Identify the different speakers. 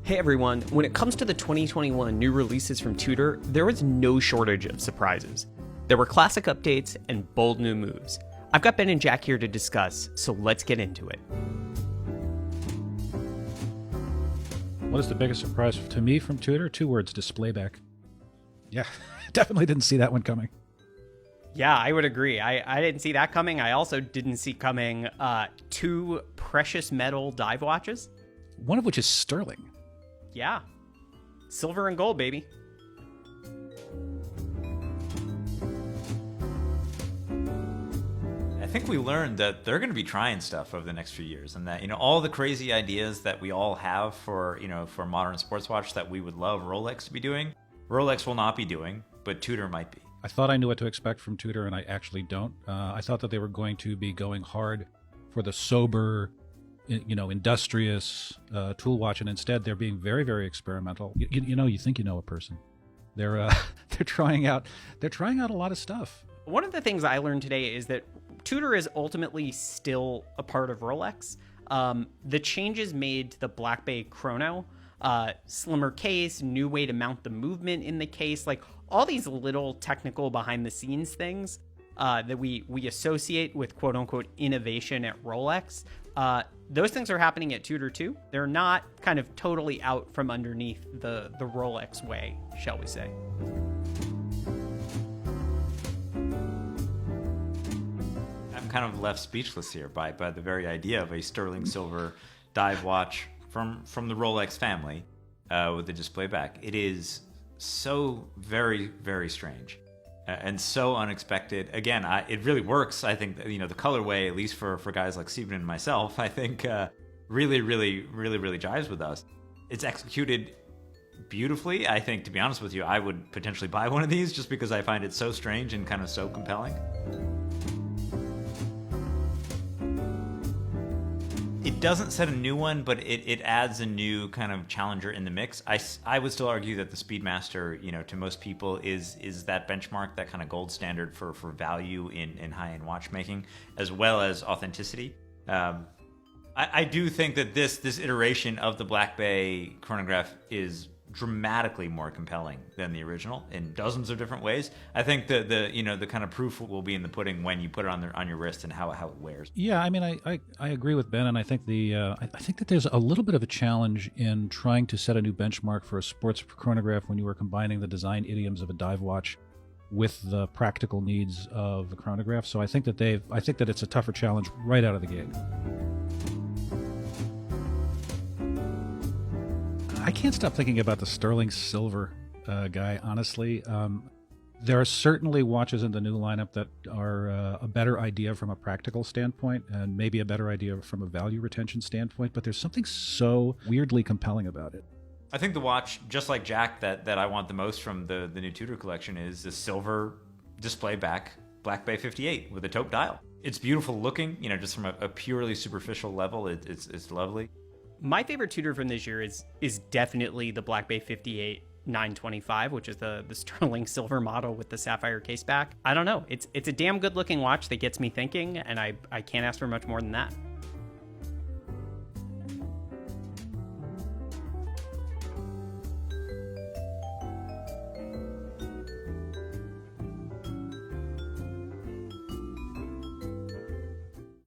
Speaker 1: Hey everyone, when it comes to the 2021 new releases from Tudor, there was no shortage of surprises. There were classic updates and bold new moves. I've got Ben and Jack here to discuss, so let's get into it.
Speaker 2: What is the biggest surprise to me from Tudor? 2 words, display back. Yeah, definitely didn't see that one coming.
Speaker 1: Yeah, I would agree. I didn't see that coming. I also didn't see coming 2 precious metal dive watches.
Speaker 2: One of which is sterling.
Speaker 1: Yeah. Silver and gold, baby.
Speaker 3: I think we learned that they're going to be trying stuff over the next few years, and that, you know, all the crazy ideas that we all have for, you know, for modern sports watch that we would love Rolex to be doing, Rolex will not be doing, but Tudor might be.
Speaker 2: I thought I knew what to expect from Tudor, and I actually don't. I thought that they were going to be going hard for the sober, you know, industrious tool watch, and instead they're being very, very experimental. You think you know a person. They're trying out a lot of stuff.
Speaker 1: One of the things I learned today is that Tudor is ultimately still a part of Rolex. The changes made to the Black Bay Chrono, slimmer case, new way to mount the movement in the case, like all these little technical behind the scenes things that we associate with quote unquote innovation at Rolex. Those things are happening at Tudor too. They're not kind of totally out from underneath the Rolex way, shall we say.
Speaker 3: I'm kind of left speechless here by the very idea of a sterling silver dive watch from the Rolex family with the display back. It is so very, very strange. And so unexpected. Again, it really works. I think, you know, the colorway, at least for guys like Steven and myself, I think really jives with us. It's executed beautifully. I think, to be honest with you, I would potentially buy one of these just because I find it so strange and kind of so compelling. It doesn't set a new one, but it adds a new kind of challenger in the mix. I would still argue that the Speedmaster, you know, to most people is that benchmark, that kind of gold standard for value in high-end watchmaking, as well as authenticity. I do think that this iteration of the Black Bay chronograph is dramatically more compelling than the original in dozens of different ways. I think the kind of proof will be in the pudding when you put it on your wrist and how it wears.
Speaker 2: Yeah, I mean, I agree with Ben, and I think I think that there's a little bit of a challenge in trying to set a new benchmark for a sports chronograph when you are combining the design idioms of a dive watch with the practical needs of the chronograph. So I think that it's a tougher challenge right out of the gate. I can't stop thinking about the sterling silver guy, honestly. There are certainly watches in the new lineup that are a better idea from a practical standpoint and maybe a better idea from a value retention standpoint, but there's something so weirdly compelling about it.
Speaker 3: I think the watch, just like Jack, that I want the most from the new Tudor collection is the silver display back Black Bay 58 with a taupe dial. It's beautiful looking, you know, just from a purely superficial level, it's lovely.
Speaker 1: My favorite Tudor from this year is definitely the Black Bay 58 925, which is the sterling silver model with the sapphire case back. I don't know. It's a damn good looking watch that gets me thinking, and I can't ask for much more than that.